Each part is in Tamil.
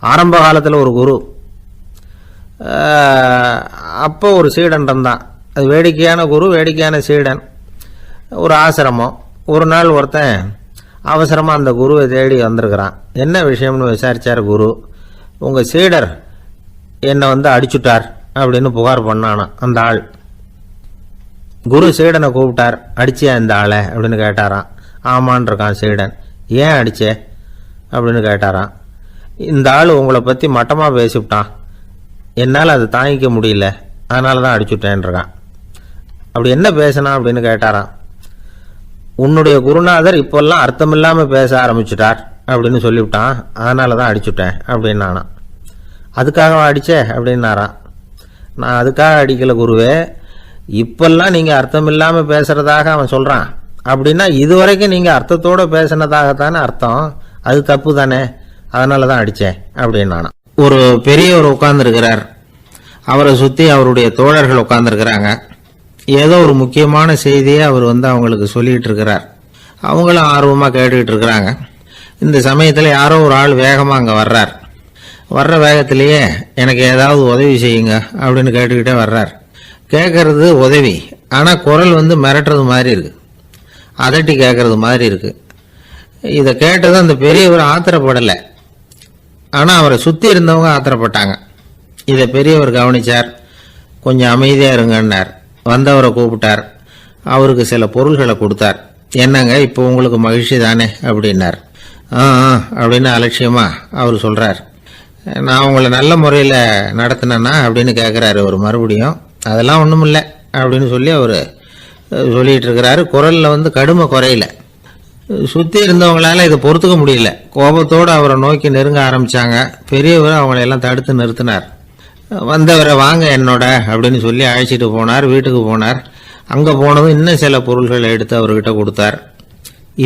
ஆரம்ப காலத்தில் ஒரு குரு, அப்போ ஒரு சீடன் இருந்தான். அது வேடிக்கையான குரு, வேடிக்கையான சீடன். ஒரு ஆசிரமம். ஒரு நாள் ஒருத்தன் அவசரமாக அந்த குருவை தேடி வந்திருக்கிறான். என்ன விஷயம்னு விசாரித்தார் குரு. உங்கள் சீடர் என்னை அடிச்சுட்டார் அப்படின்னு புகார் பண்ணானா அந்த ஆள். குரு சீடனை கூப்பிட்டார். அடிச்சியா இந்த ஆளை அப்படின்னு கேட்டாரான். ஆமான் இருக்கான் சீடன். ஏன் அடிச்சே அப்படின்னு கேட்டாரான். இந்த ஆள் உங்களை பற்றி மட்டமாக பேசிவிட்டான், என்னால் அதை தாங்கிக்க முடியல, அதனால தான் அடிச்சுட்டேன்ருக்கான். அப்படி என்ன பேசினா அப்படின்னு கேட்டாரான். உன்னுடைய குருநாதர் இப்போல்லாம் அர்த்தமில்லாமல் பேச ஆரம்பிச்சுட்டார் அப்படின்னு சொல்லிவிட்டான், அதனால தான் அடிச்சுட்டேன் அப்படின்னு நானா. அதுக்காக அடித்தே அப்படின்னாரான். நான் அதுக்காக அடிக்கலை குருவே, இப்பெல்லாம் நீங்கள் அர்த்தமில்லாமல் பேசுகிறதாக அவன் சொல்கிறான், அப்படின்னா இதுவரைக்கும் நீங்கள் அர்த்தத்தோடு பேசினதாகத்தானே அர்த்தம், அது தப்பு தானே, அதனால தான் அடித்தேன் அப்படின்னு நானா. ஒரு பெரியவர் உட்கார்ந்துருக்கிறார். அவரை சுற்றி அவருடைய தோழர்கள் உட்கார்ந்துருக்கிறாங்க. ஏதோ ஒரு முக்கியமான செய்தியை அவர் அவங்களுக்கு சொல்லிகிட்டு இருக்கிறார். அவங்களும் ஆர்வமாக கேட்டுக்கிட்டு இருக்கிறாங்க. இந்த சமயத்தில் யாரோ ஒரு ஆள் வேகமாக அங்கே வர்றார். வர்ற வேகத்திலேயே எனக்கு ஏதாவது உதவி செய்யுங்க அப்படின்னு கேட்டுக்கிட்டே வர்றார். கேட்கறது உதவி, ஆனால் குரல் மிரட்டுறது மாதிரி இருக்குது, அதட்டி கேட்கறது மாதிரி இருக்குது. இதை கேட்டதும் அந்த பெரியவர் ஆத்திரப்படலை, ஆனால் அவரை சுற்றி இருந்தவங்க ஆத்திரப்பட்டாங்க. இதை பெரியவர் கவனித்தார். கொஞ்சம் அமைதியாக இருங்கன்னார். வந்தவரை கூப்பிட்டார். அவருக்கு சில பொருள்களை கொடுத்தார். என்னங்க இப்போ உங்களுக்கு மகிழ்ச்சி தானே அப்படின்னார். அப்படின்னு அலட்சியமாக அவர் சொல்கிறார். நான் உங்களை நல்ல முறையில் நடத்தினேன்னா அப்படின்னு கேட்குறாரு அவர் மறுபடியும். அதெல்லாம் ஒன்றும் இல்லை அப்படின்னு சொல்லி அவர் சொல்லிகிட்டு இருக்கிறாரு. குரலில் கடுமை குறையில. சுற்றி இருந்தவங்களால இதை பொறுத்துக்க முடியல. கோபத்தோடு அவரை நோக்கி நெருங்க ஆரம்பித்தாங்க. பெரியவர் அவங்களையெல்லாம் தடுத்து நிறுத்தினார். வந்தவரை வாங்க என்னோட அப்படின்னு சொல்லி அழைச்சிட்டு போனார். வீட்டுக்கு போனார். அங்கே போனதும் இன்னும் சில பொருள்களை எடுத்து அவர்கிட்ட கொடுத்தார்.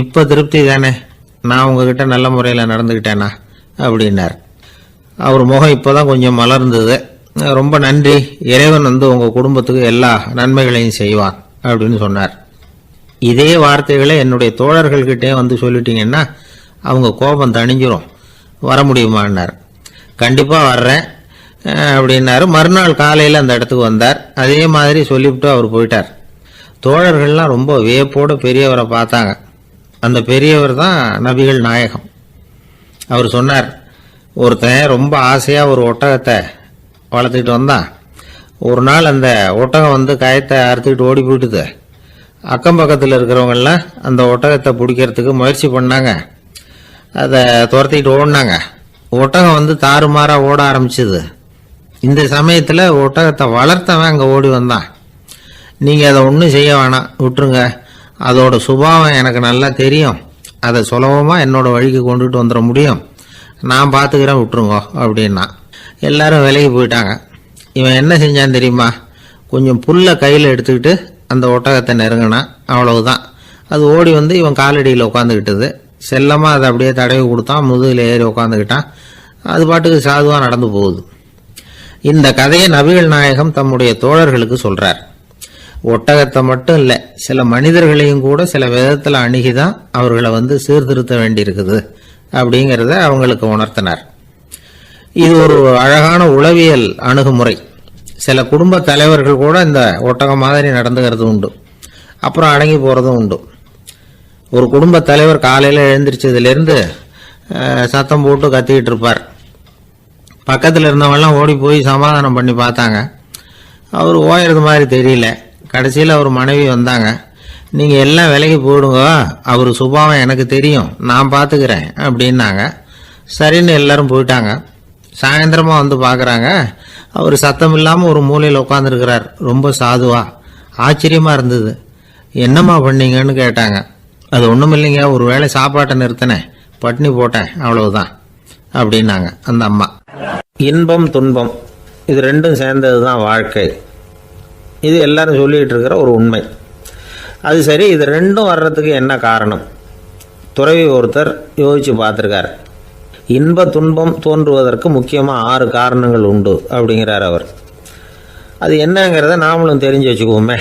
இப்போ திருப்தி தானே, நான் உங்ககிட்ட நல்ல முறையில் நடந்துக்கிட்டேனா அப்படின்னார். அவர் முகம் இப்போ தான் கொஞ்சம் மலர்ந்தது. ரொம்ப நன்றி, இறைவன் உங்கள் குடும்பத்துக்கு எல்லா நன்மைகளையும் செய்வான் அப்படின்னு சொன்னார். இதே வார்த்தைகளை என்னுடைய தோழர்கள்கிட்டே சொல்லிட்டீங்கன்னா அவங்க கோபம் தணிஞ்சிரும், வர முடியுமான்னார். கண்டிப்பாக வர்றேன் அப்படின்னாரு. மறுநாள் காலையில் அந்த இடத்துக்கு வந்தார். அதே மாதிரி சொல்லிவிட்டு அவர் போயிட்டார். தோழர்கள்லாம் ரொம்ப வியப்போடு பெரியவரை பார்த்தாங்க. அந்த பெரியவர் தான் நபிகள் நாயகம். அவர் சொன்னார், ஒருத்தன் ரொம்ப ஆசையாக ஒரு ஒட்டகத்தை வளர்த்துக்கிட்டு வந்தான். ஒரு நாள் அந்த ஒட்டகம் கயத்தை அறுத்துக்கிட்டு ஓடி போயிட்டுது. அக்கம் பக்கத்தில் இருக்கிறவங்கெல்லாம் அந்த ஒட்டகத்தை பிடிக்கிறதுக்கு முயற்சி பண்ணாங்க. அதை துரத்திக்கிட்டு ஓடினாங்க. ஒட்டகம் தாறுமாறாக ஓட ஆரம்பிச்சுது. இந்த சமயத்தில் ஒட்டகத்தை வளர்த்தவன் அங்கே ஓடி வந்தான். நீங்கள் அதை ஒன்றும் செய்ய வேணாம், விட்டுருங்க, அதோட சுபாவம் எனக்கு நல்லா தெரியும், அதை சுலபமாக என்னோட வழிக்கு கொண்டுட்டு வந்துட முடியும், நான் பார்த்துக்கிறேன், விட்டுருங்கோ அப்படின்னா. எல்லாரும் விலகி போயிட்டாங்க. இவன் என்ன செஞ்சான் தெரியுமா? கொஞ்சம் புல்லை கையில் எடுத்துக்கிட்டு அந்த ஒட்டகத்தை நெருங்கினான். அவ்வளவுதான். அது ஓடி இவன் காலடியில் உட்காந்துக்கிட்டது. செல்லமாக அதை அப்படியே தடவி கொடுத்தான். முதுகில் ஏறி உட்காந்துக்கிட்டான். அது பாட்டுக்கு சாதுவாக நடந்து போகுது. இந்த கதையை நபிகள் நாயகம் தம்முடைய தோழர்களுக்கு சொல்கிறார். ஒட்டகத்தை மட்டும் இல்லை, சில மனிதர்களையும் கூட சில விதத்தில் அணுகிதான் அவர்களை சீர்திருத்த வேண்டியிருக்குது அப்படிங்கிறத அவங்களுக்கு உணர்த்தினார். இது ஒரு அழகான உளவியல் அணுகுமுறை. சில குடும்ப தலைவர்கள் கூட இந்த ஒட்டகம் மாதிரி நடந்துக்கிறது உண்டு, அப்புறம் அடங்கி போகிறதும் உண்டு. ஒரு குடும்ப தலைவர் காலையில் எழுந்திரிச்சதுலேருந்து சத்தம் போட்டு கத்திக்கிட்டு இருப்பார். பக்கத்தில் இருந்தவங்கெல்லாம் ஓடி போய் சமாதானம் பண்ணி பார்த்தாங்க. அவர் ஓயறது மாதிரி தெரியல. கடைசியில் அவர் மனைவி வந்தாங்க. நீங்கள் எல்லாம் விலைக்கு போயிடுங்க, அவர் சுபாவம் எனக்கு தெரியும், நான் பார்த்துக்கிறேன் அப்படின்னாங்க. சரின்னு எல்லாரும் போயிட்டாங்க. சாயந்தரமாக பார்க்குறாங்க, அவர் சத்தம் இல்லாமல் ஒரு மூலையில் உட்காந்துருக்கிறார். ரொம்ப சாதுவா. ஆச்சரியமாக இருந்தது. என்னம்மா பண்ணீங்கன்னு கேட்டாங்க. அது ஒன்றும் இல்லைங்க, ஒரு வேளை சாப்பாட்டை நிறுத்தினேன், பட்னி போட்டேன், அவ்வளவுதான் அப்படின்னாங்க அந்த அம்மா. இன்பம் துன்பம் இது ரெண்டும் சேர்ந்தது தான் வாழ்க்கை. இது எல்லாரும் சொல்லிகிட்டு இருக்கிற ஒரு உண்மை. அது சரி, இது ரெண்டும் வர்றதுக்கு என்ன காரணம்? துறவி ஒருத்தர் யோசித்து பார்த்துருக்கார். இன்ப துன்பம் தோன்றுவதற்கு முக்கியமாக 6 காரணங்கள் உண்டு அப்படிங்கிறார் அவர். அது என்னங்கிறத நாமளும் தெரிஞ்சு வச்சுக்குவோமே.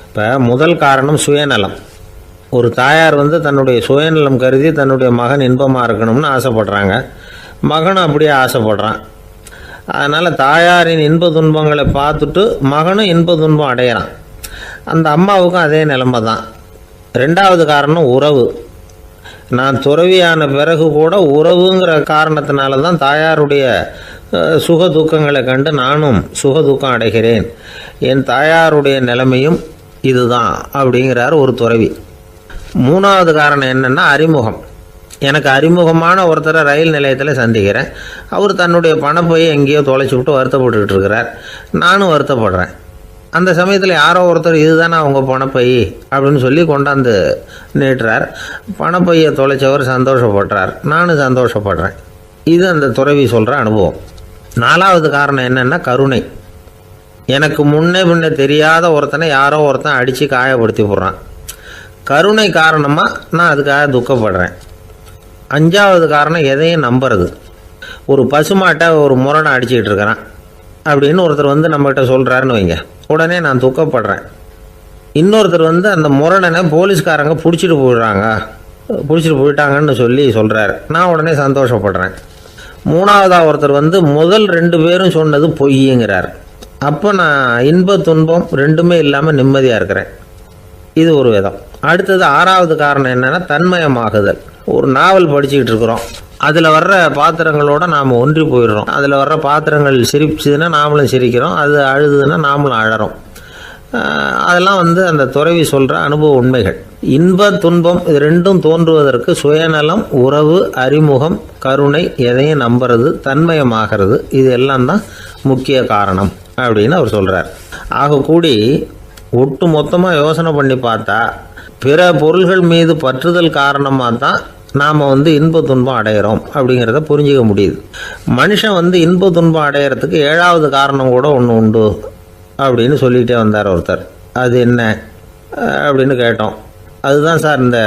இப்போ முதல் காரணம் சுயநலம். ஒரு தாயார் தன்னுடைய சுயநலம் கருதி தன்னுடைய மகன் இன்பமாக இருக்கணும்னு ஆசைப்படுறாங்க. மகனும் அப்படியே ஆசைப்படுறான். அதனால் தாயாரின் இன்ப துன்பங்களை பார்த்துட்டு மகனும் இன்ப துன்பம் அடையிறான். அந்த அம்மாவுக்கும் அதே நிலைமை தான். ரெண்டாவது காரணம் உறவு. நான் துறவியான பிறகு கூட உறவுங்கிற காரணத்தினால தான் தாயாருடைய சுக துக்கங்களை கண்டு நானும் சுக துக்கம் அடைகிறேன். என் தாயாருடைய நிலைமையும் இதுதான் அப்படிங்கிறார் ஒரு துறவி. மூணாவது காரணம் என்னென்னா அறிமுகம். எனக்கு அறிமுகமான ஒருத்தரை ரயில் நிலையத்தில் சந்திக்கிறேன். அவர் தன்னுடைய பணப்பையை எங்கேயோ தொலைச்சி விட்டு வருத்தப்பட்டுக்கிட்டு இருக்கிறார். நானும் வருத்தப்படுறேன். அந்த சமயத்தில் யாரோ ஒருத்தர் இதுதானே அவங்க பணப்பை அப்படின்னு சொல்லி கொண்டாந்து நீட்டுறார். பணப்பையை தொலைச்சவர் சந்தோஷப்படுறார், நானும் சந்தோஷப்படுறேன். இது அந்த துறவி சொல்கிற அனுபவம். நாலாவது காரணம் என்னென்னா கருணை. எனக்கு முன்னே தெரியாத ஒருத்தனை யாரோ ஒருத்தன் அடித்து காயப்படுத்தி போடுறான். கருணை காரணமாக நான் அதுக்காக துக்கப்படுறேன். அஞ்சாவது காரணம் எதையும் நம்புறது. ஒரு பசுமாட்டை ஒரு முரணை அடிச்சுக்கிட்டு இருக்கிறான் அப்படின்னு ஒருத்தர் நம்மகிட்ட சொல்கிறாருன்னு வைங்க, உடனே நான் துக்கப்படுறேன். இன்னொருத்தர் அந்த முரணனை போலீஸ்காரங்க பிடிச்சிட்டு போயிட்டாங்கன்னு சொல்கிறாரு, நான் உடனே சந்தோஷப்படுறேன். மூணாவதாக ஒருத்தர் முதல் 2 பேரும் சொன்னது பொய்யுங்கிறார். அப்போ நான் இன்ப துன்பம் ரெண்டுமே இல்லாமல் நிம்மதியாக இருக்கிறேன். இது ஒரு விதம். அடுத்தது 6வது காரணம் என்னென்னா தன்மயமாகுதல். ஒரு நாவல் படிச்சுக்கிட்டு இருக்கிறோம், அதில் வர்ற பாத்திரங்களோட நாம் ஒன்றி போயிடுறோம். அதில் வர்ற பாத்திரங்கள் சிரிச்சுதுன்னா நாமளும் சிரிக்கிறோம், அது அழுதுன்னா நாமளும் அழறோம். அதெல்லாம் அந்த துறவி சொல்கிற அனுபவ உண்மைகள். இன்ப துன்பம் இது ரெண்டும் தோன்றுவதற்கு சுயநலம், உறவு, அறிமுகம், கருணை, எதையும் நம்புறது, தன்மயமாகிறது, இது எல்லாம் தான் முக்கிய காரணம் அப்படின்னு அவர் சொல்கிறார். ஆகக்கூடி ஒட்டு மொத்தமாக யோசனை பண்ணி பார்த்தா பிற பொருள்கள் மீது பற்றுதல் காரணமாக தான் நாம் இன்ப துன்பம் அடையிறோம் அப்படிங்கிறத புரிஞ்சிக்க முடியுது. மனுஷன் இன்ப துன்பம் அடையிறதுக்கு 7வது காரணம் கூட ஒன்று உண்டு அப்படின்னு சொல்லிகிட்டே வந்தார் ஒருத்தர். அது என்ன அப்படின்னு கேட்டோம். அதுதான் சார் இந்த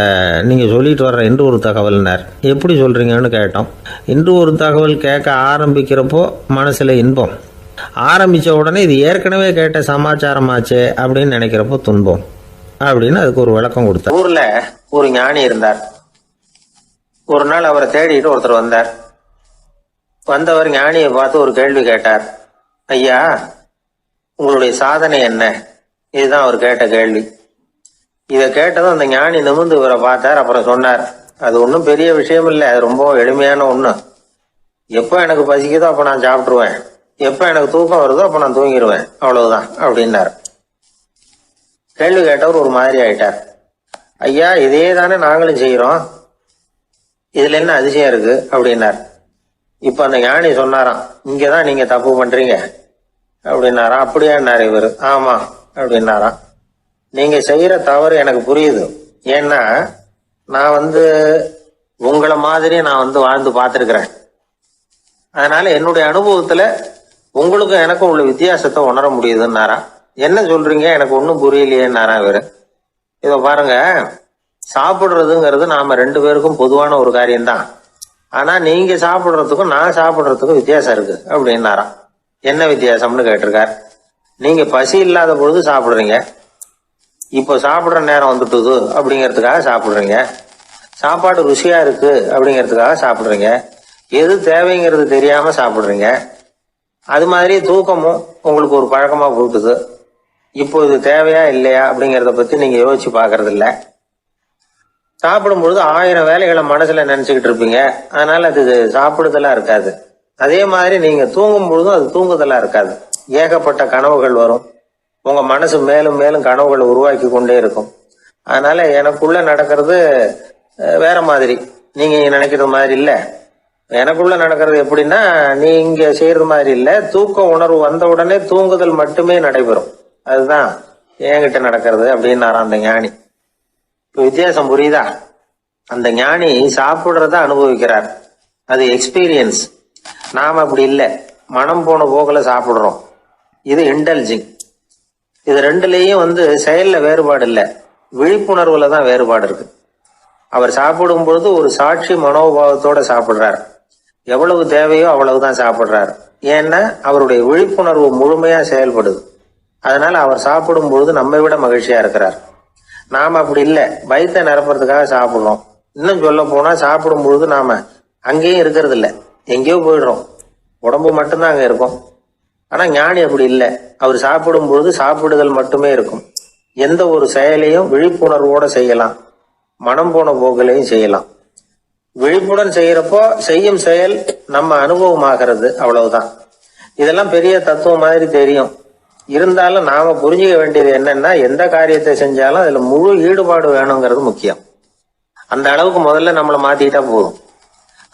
நீங்கள் சொல்லிட்டு வர்ற இன்று ஒரு தகவல்னார். எப்படி சொல்கிறீங்கன்னு கேட்டோம். இன்று ஒரு தகவல் கேட்க ஆரம்பிக்கிறப்போ மனசில் இன்பம், ஆரம்பித்த உடனே இது ஏற்கனவே கேட்ட சமாச்சாரமாச்சே அப்படின்னு நினைக்கிறப்போ துன்பம் அப்படின்னு அதுக்கு ஒரு விளக்கம் கொடுத்தார். ஊரில் ஒரு ஞானி இருந்தார். ஒரு நாள் அவரை தேடிட்டு ஒருத்தர் வந்தார். வந்தவர் ஞானியை பார்த்து ஒரு கேள்வி கேட்டார். ஐயா, உங்களுடைய சாதனை என்ன? இதுதான் அவர் கேட்ட கேள்வி. இதை கேட்டதும் அந்த ஞானி நிமிர்ந்து இவரை பார்த்தார். அப்புறம் சொன்னார், அது ஒன்றும் பெரிய விஷயம் இல்லை, அது ரொம்ப எளிமையான ஒன்று. எப்போ எனக்கு பசிக்குதோ அப்போ நான் சாப்பிட்ருவேன், எப்போ எனக்கு தூக்கம் வருதோ அப்போ நான் தூங்கிடுவேன், அவ்வளவுதான் அப்படின்னார். கேள்வி கேட்டவர் ஒரு மாதிரி ஆயிட்டார். ஐயா, இதே தானே நாங்களும் செய்கிறோம், இதுல என்ன அதிசயம் இருக்கு அப்படின்னார். இப்ப அந்த ஞானி சொன்னாராம், இங்கதான் நீங்க தப்பு பண்றீங்க அப்படின்னாராம். அப்படியான்னாரு இவர். ஆமா அப்படின்னாராம். நீங்க செய்யற தவறு எனக்கு புரியுது. ஏன்னா நான் உங்களை மாதிரி நான் வாழ்ந்து பார்த்துருக்கிறேன். அதனால என்னுடைய அனுபவத்துல உங்களுக்கும் எனக்கும் உள்ள வித்தியாசத்தை உணர முடியுதுன்னாரா. என்ன சொல்றீங்க, எனக்கு ஒன்றும் புரியலையேன்னாரா இவரு. இத பாருங்க, சாப்பிடுறதுங்கிறது நாம 2 பேருக்கும் பொதுவான ஒரு காரியம்தான். ஆனா நீங்க சாப்பிடுறதுக்கும் நான் சாப்பிடுறதுக்கும் வித்தியாசம் இருக்கு அப்படின்னாராம். என்ன வித்தியாசம்னு கேட்டிருக்கார். நீங்க பசி இல்லாத பொழுது சாப்பிடுறீங்க, இப்போ சாப்பிடுற நேரம் வந்துட்டுது அப்படிங்கிறதுக்காக சாப்பிடுறீங்க. சாப்பாடு ருசியா இருக்கு அப்படிங்கிறதுக்காக சாப்பிடுறீங்க. எது தேவைங்கிறது தெரியாம சாப்பிடுறீங்க. அது மாதிரி தூக்கமும் உங்களுக்கு ஒரு பழக்கமா போட்டுது. இப்போ இது தேவையா இல்லையா அப்படிங்கிறத பத்தி நீங்க யோசிச்சு பாக்குறது இல்ல. சாப்பிடும்பொழுது 1000 வேலைகளை மனசுல நினைச்சுக்கிட்டு இருப்பீங்க. அதனால அது சாப்பிடுதலா இருக்காது. அதே மாதிரி நீங்க தூங்கும் பொழுதும் அது தூங்குதலா இருக்காது. ஏகப்பட்ட கனவுகள் வரும். உங்க மனசு மேலும் மேலும் கனவுகளை உருவாக்கி கொண்டே இருக்கும். அதனால எனக்குள்ள நடக்கிறது வேற மாதிரி, நீங்க நினைக்கிற மாதிரி இல்ல. எனக்குள்ள நடக்கிறது எப்படின்னா, நீங்க செய்யறது மாதிரி இல்ல. தூக்க உணர்வு வந்த உடனே தூங்குதல் மட்டுமே நடைபெறும். அதுதான் என்கிட்ட நடக்கிறது அப்படின்னாராம் அந்த ஞானி. வித்தியாசம் புரியுதா? அந்த ஞானி சாப்பிடுறத அனுபவிக்கிறார், அது எக்ஸ்பீரியன்ஸ். நாம அப்படி இல்லை, மனம் போன போகல சாப்பிடுறோம். இது இன்டெலிஜிங். இது ரெண்டுலயும் செயல்ல வேறுபாடு இல்லை, விழிப்புணர்வுல தான் வேறுபாடு இருக்கு. அவர் சாப்பிடும் பொழுது ஒரு சாட்சி மனோபாவத்தோட சாப்பிடுறார். எவ்வளவு தேவையோ அவ்வளவுதான் சாப்பிடுறார். ஏன்னா அவருடைய விழிப்புணர்வு முழுமையா செயல்படுது. அதனால அவர் சாப்பிடும் பொழுது நம்மை விட மகிழ்ச்சியா இருக்கிறார். நாம அப்படி இல்லை, வயிற்றை நிரப்புறதுக்காக சாப்பிடுறோம். இன்னும் சொல்ல போனா சாப்பிடும் பொழுது நாம அங்கேயும் இருக்கிறது இல்லை, எங்கேயோ போயிடுறோம், உடம்பு மட்டும்தான் அங்கே இருக்கும். ஆனால் ஞானி அப்படி இல்லை. அவர் சாப்பிடும் பொழுது சாப்பிடுதல் மட்டுமே இருக்கும். எந்த ஒரு செயலையும் விழிப்புணர்வோட செய்யலாம், மனம் போன போக்கிலையும் செய்யலாம். விழிப்புடன் செய்யறப்போ செய்யும் செயல் நம்ம அனுபவமாகிறது, அவ்வளவுதான். இதெல்லாம் பெரிய தத்துவம் மாதிரி தெரியும். இருந்தாலும் நாம புரிஞ்சுக்க வேண்டியது என்னன்னா, எந்த காரியத்தை செஞ்சாலும் அதுல முழு ஈடுபாடு வேணுங்கிறது முக்கியம். அந்த அளவுக்கு முதல்ல நம்மளை மாத்திக்கிட்டா போதும்.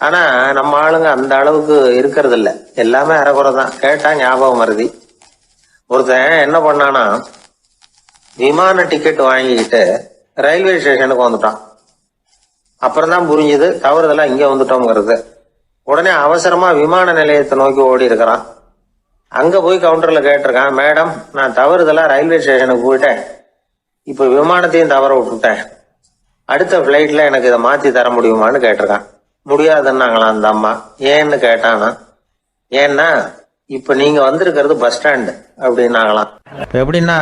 ஆனா நம்ம ஆளுங்க அந்த அளவுக்கு இருக்கிறது இல்ல, எல்லாமே அரைக்குறை தான். கேட்டா ஞாபகம் மருதி. ஒருத்தன் என்ன பண்ணானா, விமான டிக்கெட் வாங்கிக்கிட்டு ரயில்வே ஸ்டேஷனுக்கு வந்துட்டான். அப்புறம் தான் புரிஞ்சுது தவறுதெல்லாம் இங்க வந்துட்டோங்கிறது. உடனே அவசரமா விமான நிலையத்தை நோக்கி ஓடி இருக்கிறான். அங்க போய் கவுண்டர்ல கேட்டிருக்கான், மேடம் நான் தவறுதலா ரயில்வே ஸ்டேஷனுக்கு போயிட்டேன், இப்ப விமானத்தையும் தவற விட்டுட்டேன், அடுத்த பிளைட்ல எனக்கு இதை மாத்தி தர முடியுமான்னு கேட்டிருக்கான். முடியாதுன்னாங்களாம் அந்த அம்மா. ஏன்னு கேட்டானா, ஏன்னா இப்ப நீங்க வந்திருக்கிறது பஸ் ஸ்டாண்டு அப்படின்னாங்களாம். எப்படின்னா,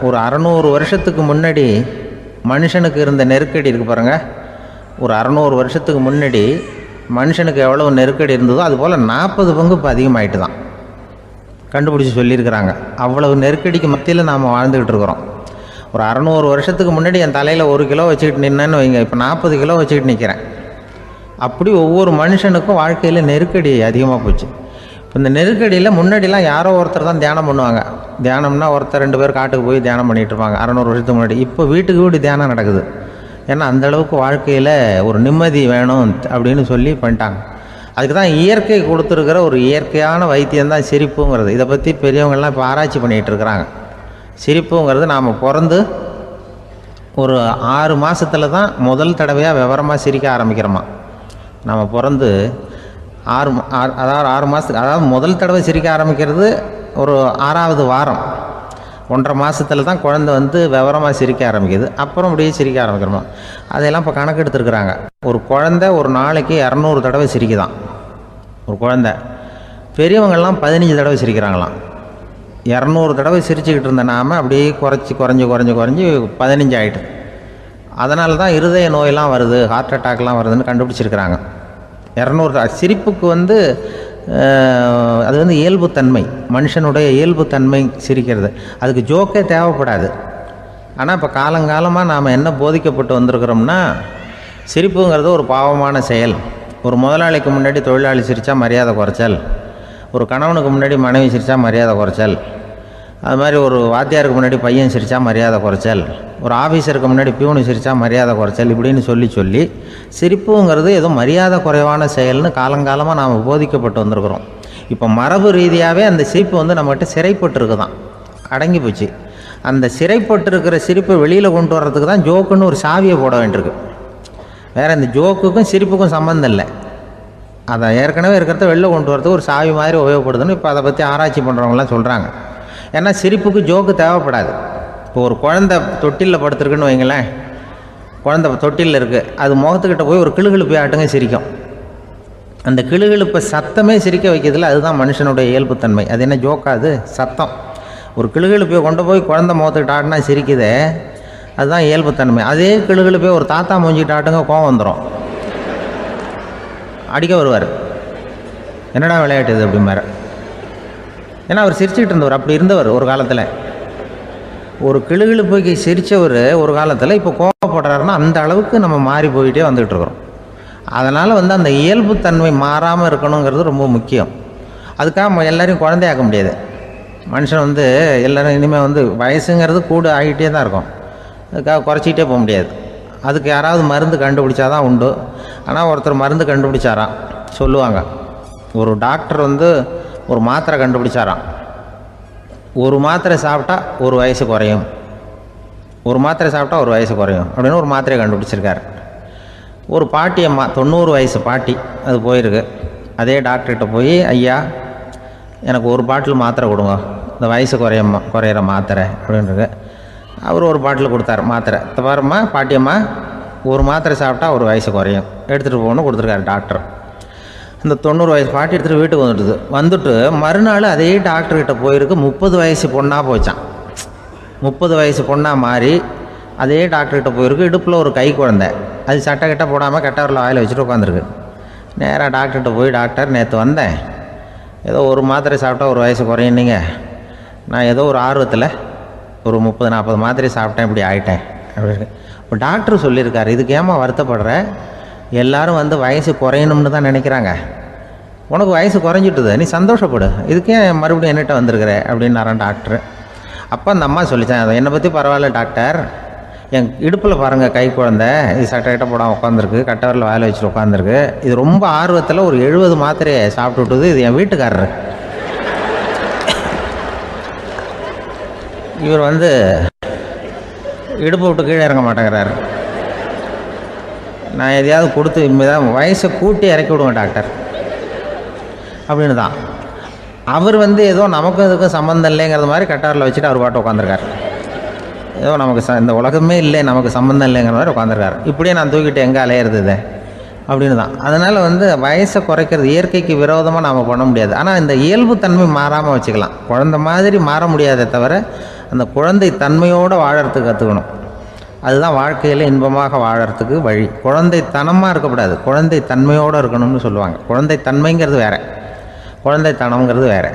ஒரு 600 வருஷத்துக்கு முன்னாடி மனுஷனுக்கு இருந்த நெருக்கடி இருக்கு பாருங்க. ஒரு 600 வருஷத்துக்கு முன்னாடி மனுஷனுக்கு எவ்வளவு நெருக்கடி இருந்ததோ அது போல் 40 பங்கு இப்போ அதிகமாயிட்டு தான் கண்டுபிடிச்சி சொல்லியிருக்கிறாங்க. அவ்வளவு நெருக்கடிக்கு மத்தியில் நாம் வாழ்ந்துக்கிட்டு இருக்கிறோம். ஒரு 600 வருஷத்துக்கு முன்னாடி என் தலையில் 1 கிலோ வச்சுக்கிட்டு நின்னேன்னு வைங்க, இப்போ 40 கிலோ வச்சுக்கிட்டு நிற்கிறேன். அப்படி ஒவ்வொரு மனுஷனுக்கும் வாழ்க்கையில் நெருக்கடி அதிகமாக போச்சு. இப்போ இந்த நெருக்கடியில் முன்னாடிலாம் யாரோ ஒருத்தர் தான் தியானம் பண்ணுவாங்க. தியானம்னா ஒருத்தர் 2 பேர் காட்டுக்கு போய் தியானம் பண்ணிகிட்டு இருப்பாங்க 600 வருஷத்துக்கு முன்னாடி. இப்போ வீட்டுக்கு வீடு தியானம் நடக்குது. ஏன்னா அந்தளவுக்கு வாழ்க்கையில் ஒரு நிம்மதி வேணும் அப்படின்னு சொல்லி பண்ணிட்டாங்க. அதுக்கு தான் இயற்கை கொடுத்துருக்கிற ஒரு இயற்கையான வைத்தியம்தான் சிரிப்புங்கிறது. இதை பற்றி பெரியவங்கள்லாம் இப்போ ஆராய்ச்சி பண்ணிகிட்டு இருக்கிறாங்க. சிரிப்புங்கிறது நாம் பிறந்து ஒரு 6 மாதத்தில் தான் முதல் தடவையாக விவரமாக சிரிக்க ஆரம்பிக்கிறோமா. நம்ம பிறந்து 6 மாதத்துக்கு, அதாவது முதல் தடவை சிரிக்க ஆரம்பிக்கிறது ஒரு 6ஆவது வாரம், 1.5 மாதத்தில் தான் குழந்தை விவரமாக சிரிக்க ஆரம்பிக்குது. அப்புறம் அப்படியே சிரிக்க ஆரம்பிக்கிறோமா. அதையெல்லாம் இப்போ கணக்கு எடுத்துருக்குறாங்க. ஒரு குழந்தை ஒரு நாளைக்கு 200 தடவை சிரிக்குதான் ஒரு குழந்தை. பெரியவங்கள்லாம் 15 தடவை சிரிக்கிறாங்களாம். 200 தடவை சிரிச்சுக்கிட்டு இருந்த நாம் அப்படியே குறைஞ்சி 15 ஆகிட்டு. அதனால தான் இருதய நோயெல்லாம் வருது, ஹார்ட் அட்டாக்லாம் வருதுன்னு கண்டுபிடிச்சிருக்கிறாங்க. 200 சிரிப்புக்கு அது இயல்புத்தன்மை, மனுஷனுடைய இயல்புத்தன்மை சிரிக்கிறது. அதுக்கு ஜோக்கே தேவைப்படாது. ஆனால் இப்போ காலங்காலமாக நாம் என்ன போதிக்கப்பட்டு வந்திருக்கிறோம்னா, சிரிப்புங்கிறது ஒரு பாவமான செயல். ஒரு முதலாளிக்கு முன்னாடி தொழிலாளி சிரித்தா மரியாதை குறைச்சல், ஒரு கணவனுக்கு முன்னாடி மனைவி சிரித்தா மரியாதை குறைச்சல், அது மாதிரி ஒரு வாத்தியாருக்கு முன்னாடி பையன் சிரித்தா மரியாதை குறைச்சல், ஒரு ஆஃபீஸருக்கு முன்னாடி பியூனு சிரித்தா மரியாதை குறைச்சல், இப்படின்னு சொல்லி சிரிப்புங்கிறது ஏதோ மரியாதை குறைவான செயல்னு காலங்காலமாக நாம் போதிக்கப்பட்டு வந்திருக்கிறோம். இப்போ மரபு ரீதியாகவே அந்த சிரிப்பு நம்மகிட்ட சிறைப்பட்டுருக்குதான், அடங்கி போச்சு. அந்த சிறைப்பட்டிருக்கிற சிரிப்பை வெளியில் கொண்டு வர்றதுக்கு தான் ஜோக்குன்னு ஒரு சாவியை போட வேண்டியிருக்கு. வேறு இந்த ஜோக்குக்கும் சிரிப்புக்கும் சம்மந்தம் இல்லை. அதை ஏற்கனவே இருக்கிறத வெளில கொண்டு வரதுக்கு ஒரு சாவி மாதிரி உபயோகப்படுதுன்னு இப்போ அதை பற்றி ஆராய்ச்சி பண்ணுறவங்களாம் சொல்கிறாங்க. ஏன்னா சிரிப்புக்கு ஜோக்கு தேவைப்படாது. இப்போ ஒரு குழந்தை தொட்டிலில் படுத்துருக்குன்னு வைங்களேன், குழந்தை தொட்டிலில் இருக்குது, அது முகத்துக்கிட்ட போய் ஒரு கிளுகிழுப்பை ஆட்டுங்க சிரிக்கும். அந்த கிளுகிழுப்பை சத்தமே சிரிக்க வைக்கிறதுல அதுதான் மனுஷனுடைய இயல்புத்தன்மை. அது என்ன ஜோக்காது? சத்தம். ஒரு கிளுகிழுப்பையை கொண்டு போய் குழந்தை முகத்துக்கிட்ட ஆட்டினா சிரிக்குதே, அதுதான் இயல்புத்தன்மை. அதே கிளுகிழுப்பையை ஒரு தாத்தா மூஞ்சிக்கிட்ட ஆட்டுங்க, கோவம் வந்துடும், அடிக்க வருவார். என்னடா விளையாட்டு இது அப்படிம்பாரு. ஏன்னா அவர் சிரிச்சுக்கிட்டு இருந்தவர், அப்படி இருந்தவர் ஒரு காலத்தில். ஒரு கிளுகிழுப்பைக்கு சிரித்தவர் ஒரு காலத்தில் இப்போ கோவப்படுறாருன்னா அந்த அளவுக்கு நம்ம மாறி போயிட்டே வந்துகிட்டு இருக்கிறோம். அதனால் அந்த இயல்புத்தன்மை மாறாமல் இருக்கணுங்கிறது ரொம்ப முக்கியம். அதுக்காக எல்லோரையும் குழந்தையாக்க முடியாது. மனுஷன் எல்லோரும் இனிமேல் வயசுங்கிறது கூட ஆகிட்டே தான் இருக்கும். அதுக்காக குறைச்சிக்கிட்டே போக முடியாது. அதுக்கு யாராவது மருந்து கண்டுபிடிச்சாதான் உண்டு. ஆனால் ஒருத்தர் மருந்து கண்டுபிடிச்சாராம், சொல்லுவாங்க. ஒரு டாக்டர் ஒரு மாத்திரை கண்டுபிடிச்சாராம். ஒரு மாத்திரை சாப்பிட்டா 1 வயசு குறையும், ஒரு மாத்திரை சாப்பிட்டா 1 வயசு குறையும் அப்படின்னு ஒரு மாத்திரையை கண்டுபிடிச்சிருக்காரு. ஒரு பாட்டி அம்மா, 90 வயசு பாட்டி, அது போயிருக்கு. அதே டாக்டர்கிட்ட போய், ஐயா எனக்கு 1 பாட்டில் மாத்திரை கொடுங்க, இந்த வயசு குறையிற மாத்திரை அப்படின்றது. அவர் 1 பாட்டில் கொடுத்தாரு மாத்திரை. பாரும்மா பாட்டியம்மா, 1 மாத்திரை சாப்பிட்டா 1 வயசு குறையும், எடுத்துகிட்டு போகணும்னு கொடுத்துருக்காரு டாக்டர். அந்த 90 வயசு பாட்டி எடுத்துகிட்டு வீட்டுக்கு வந்துட்டு மறுநாள் அதே டாக்டர்கிட்ட போயிருக்கு. 30 வயசு பொண்ணாக போச்சான். 30 வயசு பொண்ணாக மாறி அதே டாக்டர்கிட்ட போயிருக்கு. இடுப்பில் ஒரு கை குழந்தை, அது சட்டை கிட்ட போடாமல் கெட்டவரில் வாயில் வச்சுட்டு உட்காந்துருக்கு. நேராக டாக்டர்கிட்ட போய், டாக்டர் நேற்று வந்தேன், ஏதோ ஒரு மாத்திரை சாப்பிட்டா ஒரு வயசு குறையினீங்க, நான் ஏதோ ஒரு ஆர்வத்தில் ஒரு 30-40 மாத்திரை சாப்பிட்டேன், இப்படி ஆகிட்டேன் அப்படின்னு. இப்போ டாக்டர் சொல்லியிருக்காரு, இதுக்கு ஏமா வருத்தப்படுற, எல்லோரும் வந்து வயசு குறையணும்னு தான் நினைக்கிறாங்க, உனக்கு வயசு குறைஞ்சிட்டுது, நீ சந்தோஷப்படு, இதுக்கே மறுபடியும் என்னட்ட வந்திருக்கிற அப்படின்னாரான் டாக்டர். அப்போ அந்த அம்மா சொல்லித்தேன், அதை என்னை பற்றி பரவாயில்ல டாக்டர், என் இடுப்பில் பாருங்கள் கை குழந்தை, இது சட்டை கிட்ட போடாமல் உட்காந்துருக்கு, கட்டவரில் வாயில் வச்சுட்டு உட்காந்துருக்கு, இது ரொம்ப ஆர்வத்தில் ஒரு 70 மாத்திரையை சாப்பிட்டு விட்டுது, இது என் வீட்டுக்காரரு. இவர் வந்து இடுப்பு விட்டு கீழே இறங்க மாட்டேங்கிறாரு. நான் எதையாவது கொடுத்து இனிமேதான் வயசை கூட்டி இறக்கி விடுவேன் டாக்டர் அப்படின்னு தான். அவர் வந்து ஏதோ நமக்கும் இதுக்கும் சம்மந்தம் இல்லைங்கிறது மாதிரி கட்டாரில் வச்சுட்டு அவர் பாட்டு உட்காந்துருக்கார். ஏதோ நமக்கு இந்த உலகமே இல்லை, நமக்கு சம்மந்தம் இல்லைங்கிற மாதிரி உட்காந்துருக்காரு. இப்படியே நான் தூக்கிட்டு எங்கே அலையிறது அப்படின்னு தான். அதனால் வந்து வயசை குறைக்கிறது இயற்கைக்கு விரோதமாக நாம் பண்ண முடியாது. ஆனால் இந்த இயல்புத்தன்மை மாறாமல் வச்சுக்கலாம். குழந்தை மாதிரி மாற முடியாதே தவிர அந்த குழந்தை தன்மையோடு வாழறதுக்கு கற்றுக்கணும். அதுதான் வாழ்க்கையில் இன்பமாக வாழறதுக்கு வழி. குழந்தைத்தனமாக இருக்கக்கூடாது, குழந்தை தன்மையோடு இருக்கணும்னு சொல்லுவாங்க. குழந்தை தன்மைங்கிறது வேறு, குழந்தைத்தனம்ங்கிறது வேறு.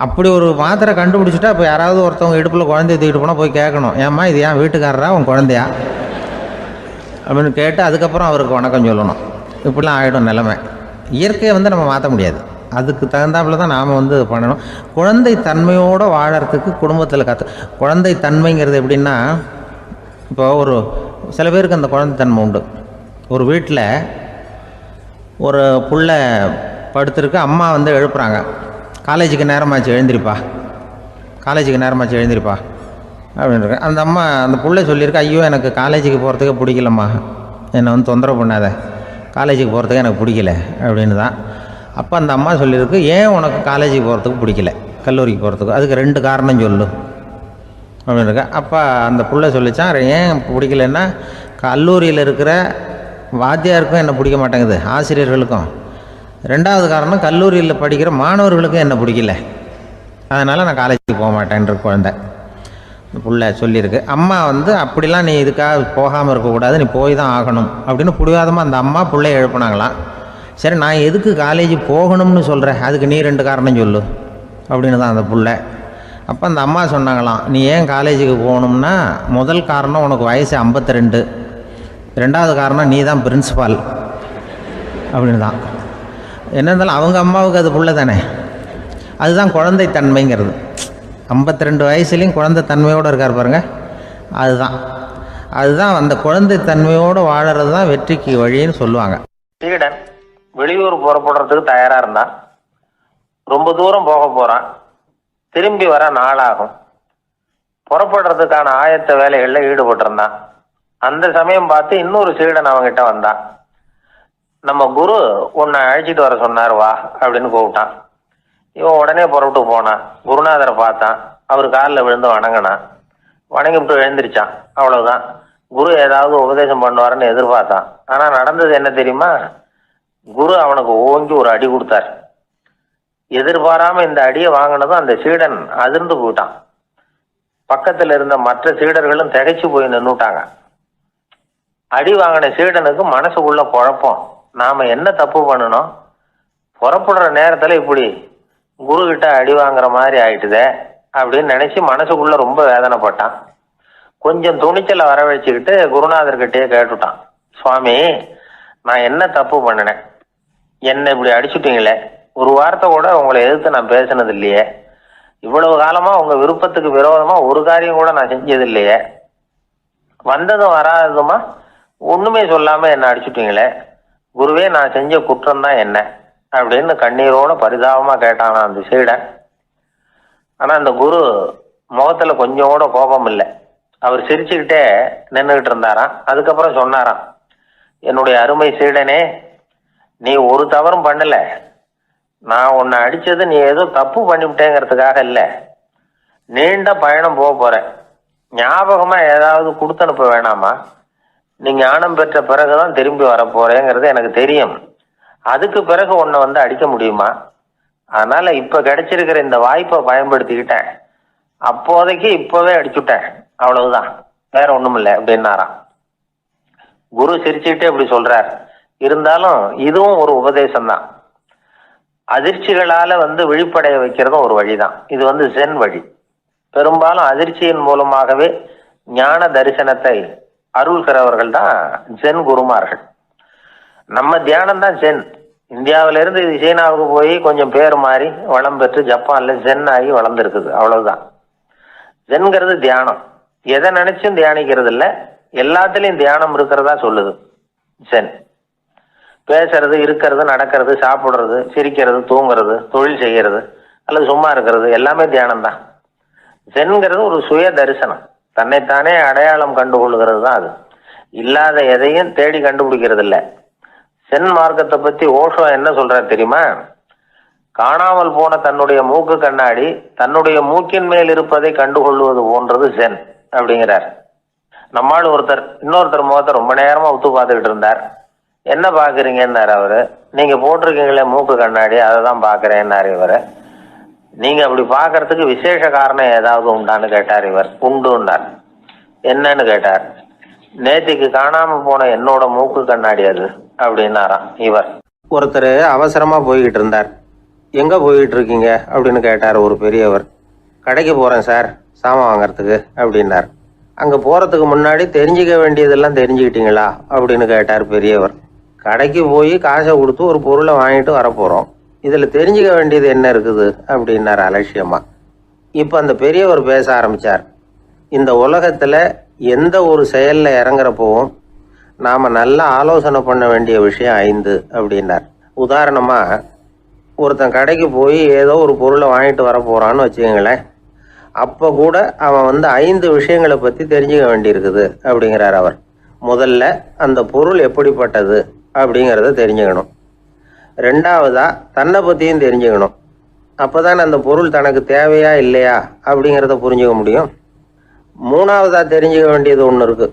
அப்படி ஒரு மாத்திரை கண்டுபிடிச்சிட்டா இப்போ யாராவது ஒருத்தவங்க இடுப்பில் குழந்தைய தூக்கிட்டு போனால் போய் கேட்கணும், ஏம்மா இது ஏன் வீட்டுக்காரரா உன் குழந்தையா அப்படின்னு கேட்டு அதுக்கப்புறம் அவருக்கு வணக்கம் சொல்லணும். இப்படிலாம் ஆகிடும் நிலைமை. இயற்கையை வந்து நம்ம மாற்ற முடியாது, அதுக்கு தகுந்தாப்புல தான் நாம் வந்து பண்ணணும். குழந்தை தன்மையோடு வாழறதுக்கு குடும்பத்தில் குழந்தை தன்மைங்கிறது எப்படின்னா, இப்போ ஒரு சில பேருக்கு அந்த குழந்தைத்தன்மை உண்டு. ஒரு வீட்டில் ஒரு புள்ள படுத்துருக்கு, அம்மா வந்து எழுப்புறாங்க, காலேஜுக்கு நேரமாச்சு எழுந்திரிப்பா, காலேஜுக்கு நேரமாச்சு எழுந்திரிப்பா அப்படின்ட்டு. அந்த அம்மா அந்த புள்ளை சொல்லியிருக்கு, ஐயோ எனக்கு காலேஜுக்கு போகிறதுக்கே பிடிக்கலம்மா, என்னை வந்து தொந்தரவு பண்ணாத, காலேஜுக்கு போகிறதுக்கு எனக்கு பிடிக்கல அப்படின்னு தான். அப்போ அந்த அம்மா சொல்லியிருக்கு, ஏன் உனக்கு காலேஜுக்கு போகிறதுக்கு பிடிக்கல, கல்லூரிக்கு போகிறதுக்கு, அதுக்கு 2 காரணம் சொல்லு அப்படின்னு இருக்கா. அப்போ அந்த புள்ளை சொல்லிச்சான், ஏன் பிடிக்கலன்னா, கல்லூரியில் இருக்கிற வாத்தியாருக்கும் என்னை பிடிக்க மாட்டேங்குது, ஆசிரியர்களுக்கும். 2வது காரணம், கல்லூரியில் படிக்கிற மாணவர்களுக்கும் என்னை பிடிக்கல, அதனால் நான் காலேஜுக்கு போக மாட்டேன்ற குழந்தை புள்ள சொல்லியிருக்கு. அம்மா வந்து அப்படிலாம் நீ இதுக்காக போகாமல் இருக்கக்கூடாது, நீ போய் தான் ஆகணும் அப்படின்னு பிடிவாதமாக அந்த அம்மா பிள்ளைய எழுப்புனாங்களாம். சரி, நான் எதுக்கு காலேஜ் போகணும்னு சொல்கிறேன், அதுக்கு நீ 2 காரணம் சொல்லு அப்படின்னு தான் அந்த புள்ள. அப்போ அந்த அம்மா சொன்னாங்களாம், நீ ஏன் காலேஜுக்கு போகணும்னா, முதல் காரணம் உனக்கு வயசு 52, 2வது காரணம் நீ தான் பிரின்சிபால் அப்படின்னு தான். என்ன இருந்தாலும் அவங்க அம்மாவுக்கு அது புள்ள தானே, அதுதான் குழந்தை தன்மைங்கிறது. 52 வயசுலேயும் குழந்தை தன்மையோடு இருக்கார் பாருங்கள், அதுதான் அந்த குழந்தை தன்மையோடு வாழறது தான் வெற்றிக்கு வழின்னு சொல்லுவாங்க. சீடன் வெளியூர் புறப்படுறதுக்கு தயாராக இருந்தான். ரொம்ப தூரம் போக போகிறான், திரும்பி வர நாளாகும். புறப்படுறதுக்கான ஆயத்த வேலைகளில் ஈடுபட்டிருந்தான். அந்த சமயம் பார்த்து இன்னொரு சீடன் அவங்ககிட்ட வந்தான். நம்ம குரு உன்னை அழைச்சிட்டு வர சொன்னார், வா அப்படின்னு கூப்பிட்டான். இவன் உடனே புறப்பட்டு போனான். குருநாதரை பார்த்தான், அவர் காலில் விழுந்து வணங்கினான். வணங்கிவிட்டு எழுந்திரிச்சான். அவ்வளவுதான். குரு ஏதாவது உபதேசம் பண்ணுவாருன்னு எதிர்பார்த்தான். ஆனால் நடந்தது என்ன தெரியுமா? குரு அவனுக்கு ஓங்கி ஒரு அடி கொடுத்தார். எதிர்பாராம இந்த அடியை வாங்கினதும் அந்த சீடன் அதிர்ந்து போயிட்டான். பக்கத்தில் இருந்த மற்ற சீடர்களும் திகைச்சு போய் நின்றுட்டாங்க. அடி வாங்கின சீடனுக்கு மனசுக்குள்ள குழப்பம், நாம என்ன தப்பு பண்ணணும், புறப்படுற நேரத்துல இப்படி குரு கிட்ட அடி வாங்குற மாதிரி ஆயிட்டுதே அப்படின்னு நினைச்சு மனசுக்குள்ள ரொம்ப வேதனைப்பட்டான். கொஞ்சம் துணிச்சலை வர வச்சுக்கிட்டு குருநாதர்கிட்டயே கேட்டுட்டான், சுவாமி நான் என்ன தப்பு பண்ணினேன், என்னை இப்படி அடிச்சுட்டீங்களே, ஒரு வார்த்தை கூட உங்களை எதிர்த்து நான் பேசினது இல்லையே, இவ்வளவு காலமா உங்க விருப்பத்துக்கு விரோதமா ஒரு காரியம் கூட நான் செஞ்சது இல்லையே, வந்ததும் வராததுமா ஒண்ணுமே சொல்லாம என்ன அடிச்சுட்டீங்களே, குருவே நான் செஞ்ச குற்றம் தான் என்ன அப்படின்னு கண்ணீரோட பரிதாபமா கேட்டானா அந்த சீடன். ஆனா அந்த குரு முகத்துல கொஞ்சம் கூட கோபம் இல்லை. அவர் சிரிச்சுக்கிட்டே நின்றுகிட்டு இருந்தாராம். அதுக்கப்புறம் சொன்னாராம், என்னுடைய அருமை சீடனே, நீ ஒரு தவறும் பண்ணல, நான் உன்னை அடிச்சது நீ ஏதோ தப்பு பண்ணிவிட்டேங்கிறதுக்காக இல்ல, நீண்ட பயணம் போக போறேன், ஞாபகமா ஏதாவது கொடுத்து அனுப்ப வேணாமா, நீ ஞானம் பெற்ற பிறகுதான் திரும்பி வர போறேங்கிறது எனக்கு தெரியும், அதுக்கு பிறகு உன்னை வந்து அடிக்க முடியுமா, அதனால இப்ப கிடைச்சிருக்கிற இந்த வாய்ப்பை பயன்படுத்திக்கிட்டேன், அப்போதைக்கு இப்பவே அடிச்சுட்டேன், அவ்வளவுதான், வேற ஒண்ணும் இல்லை அப்படின்னாராம். குரு சிரிச்சுக்கிட்டே இப்படி சொல்றார், இருந்தாலும் இதுவும் ஒரு உபதேசம்தான். அதிர்ச்சிகளால விழிப்படைய வைக்கிறதும் ஒரு வழிதான். இது ஜென் வழி. பெரும்பாலும் அதிர்ச்சியின் மூலமாகவே ஞான தரிசனத்தை அருள்கிறவர்கள் தான் ஜென் குருமார்கள். நம்ம தியானம் தான் ஜென். இந்தியாவிலிருந்து இது சீனாவுக்கு போய் கொஞ்சம் பேர் மாறி வளம் பெற்று ஜப்பான்ல ஜென் ஆகி வளர்ந்துருக்குது, அவ்வளவுதான். ஜென்கிறது தியானம். எதை நினைச்சும் தியானிக்கிறது இல்லை, எல்லாத்துலயும் தியானம் இருக்கிறதா சொல்லுது ஜென். பேசுறது, இருக்கிறது, நடக்கிறது, சாப்பிடுறது, சிரிக்கிறது, தூங்குறது, தொழில் செய்யறது அல்லது சும்மா இருக்கிறது எல்லாமே தியானம் தான். ஜென்கிறது ஒரு சுய தரிசனம், தன்னைத்தானே அடையாளம் கண்டுகொள்கிறது தான். அது இல்லாத எதையும் தேடி கண்டுபிடிக்கிறது இல்லை. சென் மார்க்கத்தை பத்தி ஓஷோ என்ன சொல்றாரு தெரியுமா? காணாமல் போன தன்னுடைய மூக்கு கண்ணாடி தன்னுடைய மூக்கின் மேல் இருப்பதை கண்டுகொள்வது போன்றது ஜென் அப்படிங்கிறார். நம்மால் இன்னொருத்தர் முகத்தை ரொம்ப நேரமா உத்து பார்த்துக்கிட்டு இருந்தார். என்ன பாக்குறீங்கன்னாரு அவரு. நீங்க போட்டிருக்கீங்களே மூக்கு கண்ணாடி, அதை தான் பாக்குறேன்னாரு இவரு. நீங்க அப்படி பாக்குறதுக்கு விசேஷ காரணம் ஏதாவது உண்டான்னு கேட்டார் இவர். உண்டுன்னார். என்னன்னு கேட்டார். நேத்திக்கு காணாம போன என்னோட மூக்கு கண்ணாடி அது அப்படின்னாராம் இவர். ஒருத்தர் அவசரமா போய்கிட்டு இருந்தார். எங்க போய்கிட்டு இருக்கீங்க அப்படின்னு கேட்டார் ஒரு பெரியவர். கடைக்கு போறேன் சார், சாமான் வாங்கறதுக்கு அப்படின்னார். அங்க போறதுக்கு முன்னாடி தெரிஞ்சுக்க வேண்டியதெல்லாம் தெரிஞ்சுக்கிட்டீங்களா அப்படின்னு கேட்டார் பெரியவர். கடைக்கு போய் காசை கொடுத்து ஒரு பொருளை வாங்கிட்டு வரப்போறோம், இதுல தெரிஞ்சுக்க வேண்டியது என்ன இருக்குது அப்படின்னார் அலட்சியமா. இப்ப அந்த பெரியவர் பேச ஆரம்பிச்சார். இந்த உலகத்துல எந்த ஒரு செயல்ல இறங்குறப்பவும் நாம நல்லா ஆலோசனை பண்ண வேண்டிய விஷயம் 5 அப்படின்னார். உதாரணமா, ஒருத்தன் கடைக்கு போய் ஏதோ ஒரு பொருளை வாங்கிட்டு வர போறான்னு வச்சுக்கோங்களேன். அப்ப கூட அவன் 5 விஷயங்களை பத்தி தெரிஞ்சுக்க வேண்டியிருக்குது அப்படிங்கிறார் அவர். முதல்ல அந்த பொருள் எப்படிப்பட்டது அப்படிங்கிறத தெரிஞ்சுக்கணும். 2வதா தன்னை பத்தியும் தெரிஞ்சுக்கணும். அப்பதான் அந்த பொருள் தனக்கு தேவையா இல்லையா அப்படிங்கிறத புரிஞ்சுக்க முடியும். 3வதா தெரிஞ்சுக்க வேண்டியது ஒன்று இருக்கு.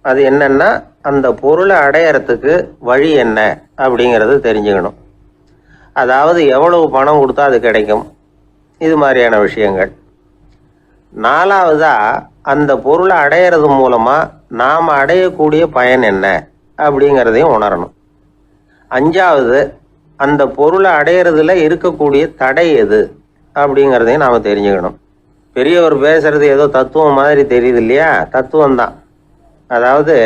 அது என்னன்னா, அந்த பொருளை அடையறதுக்கு வழி என்ன அப்படிங்கிறது தெரிஞ்சுக்கணும். அதாவது எவ்வளவு பணம் கொடுத்தா அது கிடைக்கும், இது மாதிரியான விஷயங்கள். 4வதா அந்த பொருளை அடையிறது மூலமா நாம அடையக்கூடிய பயன் என்ன அப்படிங்கிறதையும் உணரணும். 5வது அந்த பொருளை அடையிறதுல இருக்கக்கூடிய தடை எது அப்படிங்கிறதையும் நாம தெரிஞ்சுக்கணும். பெரியவர் பேசுறது ஏதோ தத்துவம் மாதிரி தெரியுது இல்லையா? தத்துவம் தான். அதாவது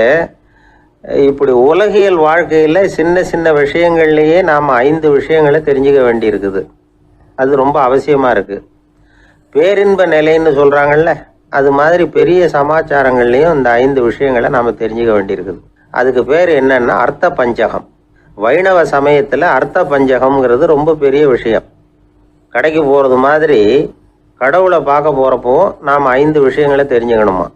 இப்படி உலகியல் வாழ்க்கையில சின்ன சின்ன விஷயங்கள்லயே நாம 5 விஷயங்களை தெரிஞ்சுக்க வேண்டி இருக்குது. அது ரொம்ப அவசியமா இருக்கு. பேரின்ப நிலைன்னு சொல்றாங்கல்ல, அது மாதிரி பெரிய சமாச்சாரங்கள்லயும் இந்த 5 விஷயங்களை நாம தெரிஞ்சுக்க வேண்டியிருக்குது. அதுக்கு பேர் என்னன்னா அர்த்த பஞ்சகம். வைணவ சமயத்துல அர்த்த பஞ்சகம்ங்கிறது ரொம்ப பெரிய விஷயம். கடைக்கு போறது மாதிரி கடவுளை பார்க்க போறப்போ நாம 5 விஷயங்களை தெரிஞ்சுக்கணுமா.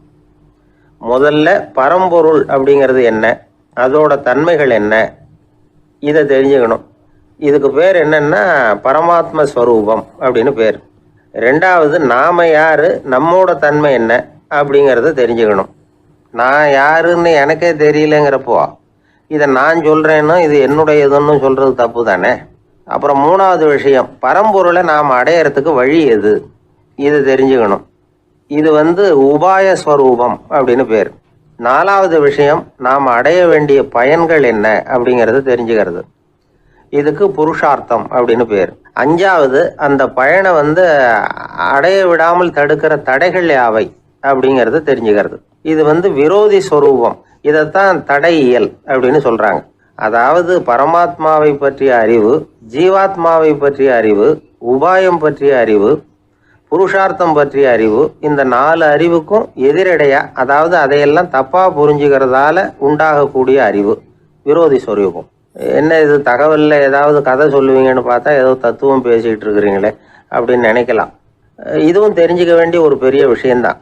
முதல்ல பரம்பொருள் அப்படிங்கிறது என்ன, அதோட தன்மைகள் என்ன, இதை தெரிஞ்சுக்கணும். இதுக்கு பேர் என்னன்னா பரமாத்ம ஸ்வரூபம் அப்படின்னு பேர். 2வது நாம யாரு, நம்மோட தன்மை என்ன அப்படிங்கிறத தெரிஞ்சுக்கணும். நான் யாருன்னு எனக்கே தெரியலங்கிறப்போ இதை நான் சொல்றேன்னு இது என்னுடையதுன்னு சொல்றது தப்பு தானே. அப்புறம் 3வது விஷயம், பரம்பொருளை நாம் அடையறதுக்கு வழி எது, இதை தெரிஞ்சுக்கணும். இது உபாய ஸ்வரூபம் அப்படின்னு பேர். 4வது விஷயம், நாம் அடைய வேண்டிய பயன்கள் என்ன அப்படிங்கிறத தெரிஞ்சுக்கிறது. இதுக்கு புருஷார்த்தம் அப்படின்னு பேர். 5வது அந்த பயனை அடைய விடாமல் தடுக்கிற தடைகள் யாவை அப்படிங்கிறத தெரிஞ்சுக்கிறது. இது விரோதி ஸ்வரூபம். இதைத்தான் தடையியல் அப்படின்னு சொல்றாங்க. அதாவது பரமாத்மாவை பற்றிய அறிவு, ஜீவாத்மாவை பற்றிய அறிவு, உபாயம் பற்றிய அறிவு, புருஷார்த்தம் பற்றிய அறிவு, இந்த 4 அறிவுக்கும் எதிரடையா, அதாவது அதையெல்லாம் தப்பா புரிஞ்சுக்கிறதால உண்டாகக்கூடிய அறிவு விரோதி ஸ்வரூபம். என்ன இது தகவல்ல ஏதாவது கதை சொல்லுவீங்கன்னு பார்த்தா ஏதோ தத்துவம் பேசிட்டு இருக்கிறீங்களே அப்படின்னு நினைக்கலாம். இதுவும் தெரிஞ்சுக்க வேண்டிய ஒரு பெரிய விஷயம்தான்.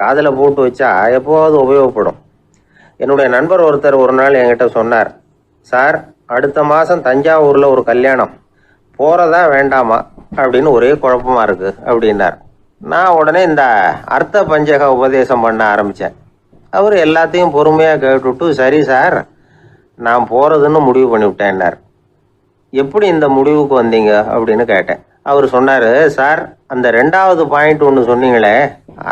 காதில் போட்டு வச்சா எப்போவாவது உபயோகப்படும். என்னுடைய நண்பர் ஒருத்தர் ஒரு நாள் என்கிட்ட சொன்னார், சார் அடுத்த மாதம் தஞ்சாவூரில் ஒரு கல்யாணம், போகிறதா வேண்டாமா அப்படின்னு ஒரே குழப்பமா இருக்கு அப்படின்னார். நான் உடனே இந்த அர்த்த பஞ்சக உபதேசம் பண்ண ஆரம்பித்தேன். அவர் எல்லாத்தையும் பொறுமையாக கேட்டுவிட்டு, சரி சார் நான் போகிறதுன்னு முடிவு பண்ணிவிட்டேன்னார். எப்படி இந்த முடிவுக்கு வந்தீங்க அப்படின்னு கேட்டேன். அவர் சொன்னார், சார் அந்த 2வது பாயிண்ட் ஒன்று சொன்னீங்களே,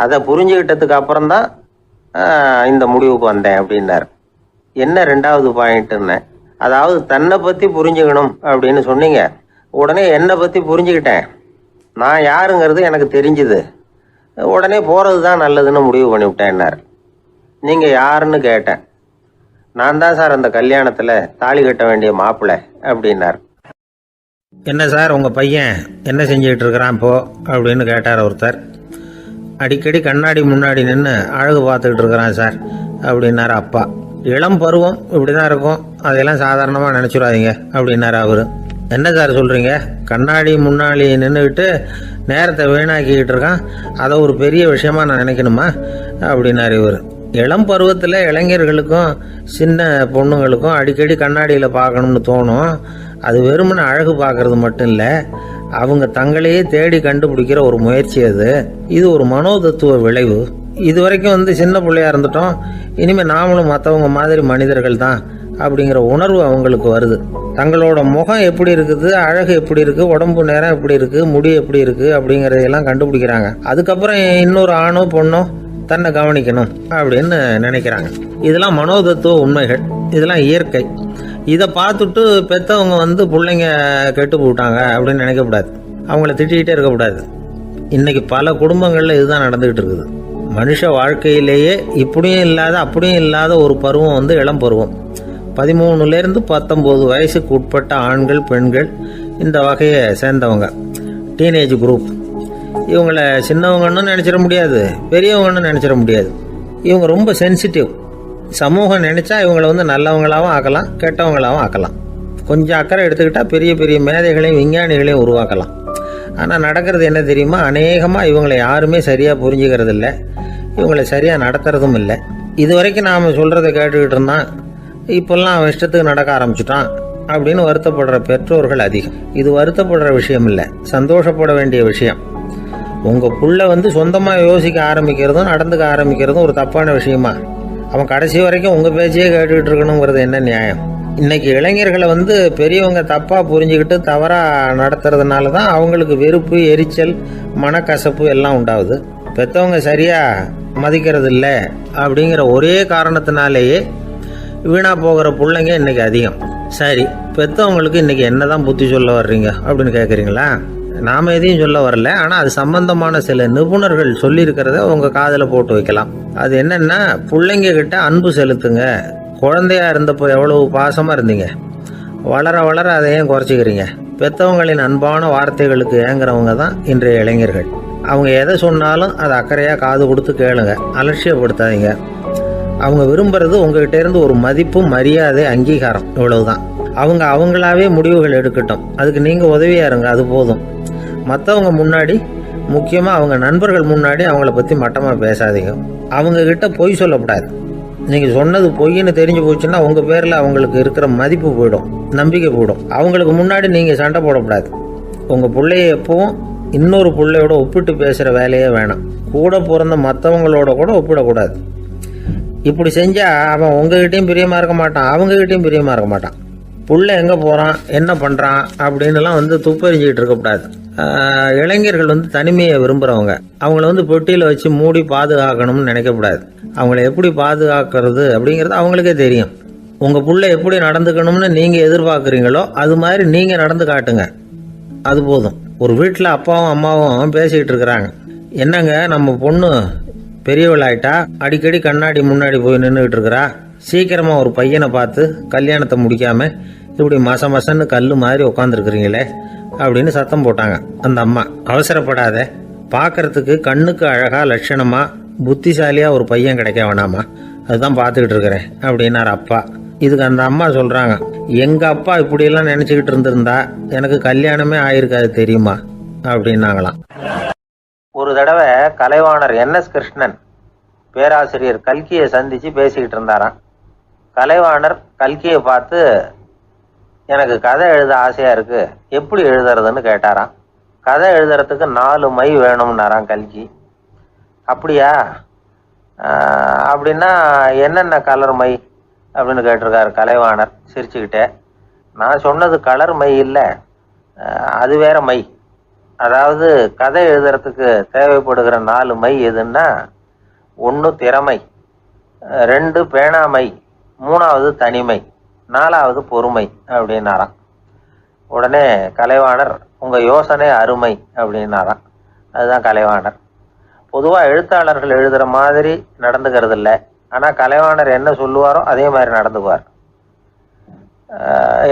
அதை புரிஞ்சுக்கிட்டதுக்கு அப்புறம்தான் இந்த முடிவுக்கு வந்தேன் அப்படின்னார். என்ன 2வது பாயிண்ட்டுன்னு? அதாவது தன்னை பற்றி புரிஞ்சுக்கணும் அப்படின்னு சொன்னீங்க. உடனே என்னை பற்றி புரிஞ்சுக்கிட்டேன். நான் யாருங்கிறது எனக்கு தெரிஞ்சுது. உடனே போகிறது தான் நல்லதுன்னு முடிவு பண்ணிவிட்டேன்னார். நீங்கள் யாருன்னு கேட்டேன். நான் தான் சார் அந்த கல்யாணத்தில் தாலி கட்ட வேண்டிய மாப்பிள்ளை அப்படின்னார். என்ன சார் உங்கள் பையன் என்ன செஞ்சுக்கிட்டு இருக்கிறான் இப்போ அப்படின்னு கேட்டார் ஒருத்தர். அடிக்கடி கண்ணாடி முன்னாடி நின்று அழகு பார்த்துக்கிட்டு இருக்கிறான் சார் அப்படின்னாரு அப்பா. இளம் பருவம் இப்படி தான் இருக்கும், அதையெல்லாம் சாதாரணமாக நினச்சிடாதீங்க அப்படின்னாரு அவர். என்ன சார் சொல்கிறீங்க, கண்ணாடி முன்னாடி நின்றுக்கிட்டு நேரத்தை வீணாக்கிக்கிட்டு இருக்கான், அதை ஒரு பெரிய விஷயமா நான் நினைக்கணுமா அப்படின்னாரு இவர். இளம் பருவத்தில் இளைஞர்களுக்கும் சின்ன பொண்ணுங்களுக்கும் அடிக்கடி கண்ணாடியில் பார்க்கணும்னு தோணும். அது வெறுமனே அழகு பார்க்கறது மட்டும் இல்லை, அவங்க தங்களையே தேடி கண்டுபிடிக்கிற ஒரு முயற்சி அது. இது ஒரு மனோதத்துவ விளைவு. இது வரைக்கும் சின்ன பிள்ளையா இருந்துட்டோம், இனிமேல் நாமளும் மற்றவங்க மாதிரி மனிதர்கள் தான் அப்படிங்கிற உணர்வு அவங்களுக்கு வருது. தங்களோட முகம் எப்படி இருக்குது, அழகு எப்படி இருக்குது, உடம்பு நேரம் எப்படி இருக்குது, முடி எப்படி இருக்குது அப்படிங்கிறதையெல்லாம் கண்டுபிடிக்கிறாங்க. அதுக்கப்புறம் இன்னொரு ஆணோ பொண்ணோ தன்னை கவனிக்கணும் அப்படின்னு நினைக்கிறாங்க. இதெல்லாம் மனோதத்துவ உண்மைகள், இதெல்லாம் இயற்கை. இதை பார்த்துட்டு பெற்றவங்க பிள்ளைங்க கெட்டு போட்டாங்க அப்படின்னு நினைக்கக்கூடாது, அவங்கள திட்டிகிட்டே இருக்கக்கூடாது. இன்னைக்கு பல குடும்பங்களில் இதுதான் நடந்துகிட்டு இருக்குது. மனுஷ வாழ்க்கையிலேயே இப்படியும் இல்லாத அப்படியும் இல்லாத ஒரு பருவம் இளம் பருவம். 13லேருந்து 19 வயசுக்கு உட்பட்ட ஆண்கள் பெண்கள் இந்த வகையை சேர்ந்தவங்க, டீனேஜ் குரூப். இவங்களை சின்னவங்கன்னு நினச்சிட முடியாது, பெரியவங்கன்னு நினச்சிட முடியாது. இவங்க ரொம்ப சென்சிட்டிவ். சமூகம் நினச்சா இவங்களை நல்லவங்களாகவும் ஆக்கலாம், கெட்டவங்களாகவும் ஆக்கலாம். கொஞ்சம் அக்கறை எடுத்துக்கிட்டால் பெரிய பெரிய மேதைகளையும் விஞ்ஞானிகளையும் உருவாக்கலாம். ஆனால் நடக்கிறது என்ன தெரியுமா, அநேகமாக இவங்களை யாருமே சரியாக புரிஞ்சுக்கிறது இல்லை, இவங்களை சரியாக நடத்துறதும் இல்லை. இது வரைக்கும் நாம் சொல்கிறத கேட்டுக்கிட்டு இருந்தான், இப்போல்லாம் அவன் இஷ்டத்துக்கு நடக்க ஆரம்பிச்சுட்டான் அப்படின்னு வருத்தப்படுற பெற்றோர்கள் அதிகம். இது வருத்தப்படுற விஷயம் இல்லை, சந்தோஷப்பட வேண்டிய விஷயம். உங்கள் புள்ள சொந்தமாக யோசிக்க ஆரம்பிக்கிறதும் நடந்துக்க ஆரம்பிக்கிறதும் ஒரு தப்பான விஷயமா? அவன் கடைசி வரைக்கும் உங்கள் பேச்சையே கேட்டுக்கிட்டு இருக்கணுங்கிறது என்ன நியாயம்? இன்னைக்கு இளைஞர்களை பெரியவங்க தப்பாக புரிஞ்சுக்கிட்டு தவறாக நடத்துறதுனால தான் அவங்களுக்கு வெறுப்பு, எரிச்சல், மனக்கசப்பு எல்லாம் உண்டாகுது. பெற்றவங்க சரியாக மதிக்கிறது இல்லை அப்படிங்கிற ஒரே காரணத்தினாலேயே வீணாக போகிற பிள்ளைங்க இன்னைக்கு அதிகம். சரி, பெற்றவங்களுக்கு இன்னைக்கு என்னதான் புத்தி சொல்ல வர்றீங்க அப்படின்னு கேட்குறீங்களா? நாம் எதையும் சொல்ல வரல, ஆனால் அது சம்பந்தமான சில நிபுணர்கள் சொல்லியிருக்கிறத உங்கள் காதில் போட்டு வைக்கலாம். அது என்னென்னா, பிள்ளைங்க கிட்ட அன்பு செலுத்துங்க. குழந்தையா இருந்தப்போ எவ்வளவு பாசமாக இருந்தீங்க, வளர வளர அதை ஏன் குறைச்சிக்கிறீங்க? பெற்றவங்களின் அன்பான வார்த்தைகளுக்கு ஏங்குறவங்க தான் இன்றைய இளைஞர்கள். அவங்க எதை சொன்னாலும் அதை அக்கறையாக காது கொடுத்து கேளுங்க, அலட்சியப்படுத்தாதீங்க. அவங்க விரும்புறது உங்ககிட்ட இருந்து ஒரு மதிப்பு, மரியாதை, அங்கீகாரம், இவ்வளவுதான். அவங்க அவங்களாவே முடிவுகள் எடுக்கட்டும், அதுக்கு நீங்கள் உதவியா இருங்க, அது போதும். மற்றவங்க முன்னாடி, முக்கியமாக அவங்க நண்பர்கள் முன்னாடி அவங்கள பற்றி மட்டமாக பேசாதீங்க. அவங்கக்கிட்ட பொய் சொல்லக்கூடாது. நீங்கள் சொன்னது பொய்ன்னு தெரிஞ்சு போச்சுன்னா உங்கள் பேரில் அவங்களுக்கு இருக்கிற மதிப்பு போயிடும், நம்பிக்கை போயிடும். அவங்களுக்கு முன்னாடி நீங்கள் சண்டை போடக்கூடாது. உங்கள் பிள்ளைய எப்பவும் இன்னொரு பிள்ளையோட ஒப்பிட்டு பேசுகிற வேலையே வேணாம். கூட பிறந்த மற்றவங்களோட கூட ஒப்பிடக்கூடாது. இப்படி செஞ்சால் அவன் உங்ககிட்டையும் பிரியமாக இருக்க மாட்டான், அவங்ககிட்டையும் பிரியமாக இருக்க மாட்டான். புள்ள எங்கே போகிறான், என்ன பண்ணுறான் அப்படின்னுலாம் துப்பறிஞ்சிக்கிட்டு இருக்கக்கூடாது. இளைஞர்கள் தனிமையை விரும்புகிறவங்க. அவங்கள பெட்டியில் வச்சு மூடி பாதுகாக்கணும்னு நினைக்கக்கூடாது. அவங்கள எப்படி பாதுகாக்கிறது அப்படிங்கிறது அவங்களுக்கே தெரியும். உங்கள் புள்ள எப்படி நடந்துக்கணும்னு நீங்கள் எதிர்பார்க்குறீங்களோ அது மாதிரி நீங்கள் நடந்து காட்டுங்க, அது போதும். ஒரு வீட்டில் அப்பாவும் அம்மாவும் பேசிக்கிட்டு இருக்கிறாங்க. என்னங்க, நம்ம பொண்ணு பெரியவளாயிட்டா, அடிக்கடி கண்ணாடி முன்னாடி போய் நின்றுக்கிட்டு இருக்கிறா, சீக்கிரமாக ஒரு பையனை பார்த்து கல்யாணத்தை முடிக்காமல் இப்படி மசன்னு கல் மாதிரி உட்காந்துருக்குறீங்களே அப்படின்னு சத்தம் போட்டாங்க அந்த அம்மா. அவசரப்படாத, பார்க்கறதுக்கு கண்ணுக்கு அழகாக லட்சணமாக புத்திசாலியாக ஒரு பையன் கிடைக்க வேணாமா, அதுதான் பார்த்துக்கிட்டு இருக்கிறேன் அப்படின்னார் அப்பா. இதுக்கு அந்த அம்மா சொல்கிறாங்க, எங்கள் அப்பா இப்படியெல்லாம் நினச்சிக்கிட்டு இருந்திருந்தா எனக்கு கல்யாணமே ஆயிருக்காது தெரியுமா அப்படின்னாங்களாம். ஒரு தடவை கலைவாணர் NS கிருஷ்ணன் பேராசிரியர் கல்கியை சந்தித்து பேசிக்கிட்டு இருந்தாராம். கலைவாணர் கல்கியை பார்த்து, எனக்கு கதை எழுத ஆசையாக இருக்குது, எப்படி எழுதுறதுன்னு கேட்டாராம். கதை எழுதுறதுக்கு 4 மை வேணும்னாராம் கல்கி. அப்படியா, அப்படின்னா என்னென்ன கலர் மை அப்படின்னு கேட்டிருக்காரு கலைவாணர் சிரிச்சுக்கிட்டே. நான் சொன்னது கலர் மை இல்லை, அது வேற மை. அதாவது கதை எழுதுறதுக்கு தேவைப்படுகிற 4 மை எதுன்னா, 1 திறமை, 2 பேணாமை, 3வது தனிமை, 4வது பொறுமை அப்படின்னாராம். உடனே கலைவாணர், உங்க யோசனை அருமை அப்படின்னாராம். அதுதான் கலைவாணர். பொதுவா எழுத்தாளர்கள் எழுதுற மாதிரி நடந்துக்கிறது இல்லை. ஆனா கலைவாணர் என்ன சொல்லுவாரோ அதே மாதிரி நடந்துக்குவார்.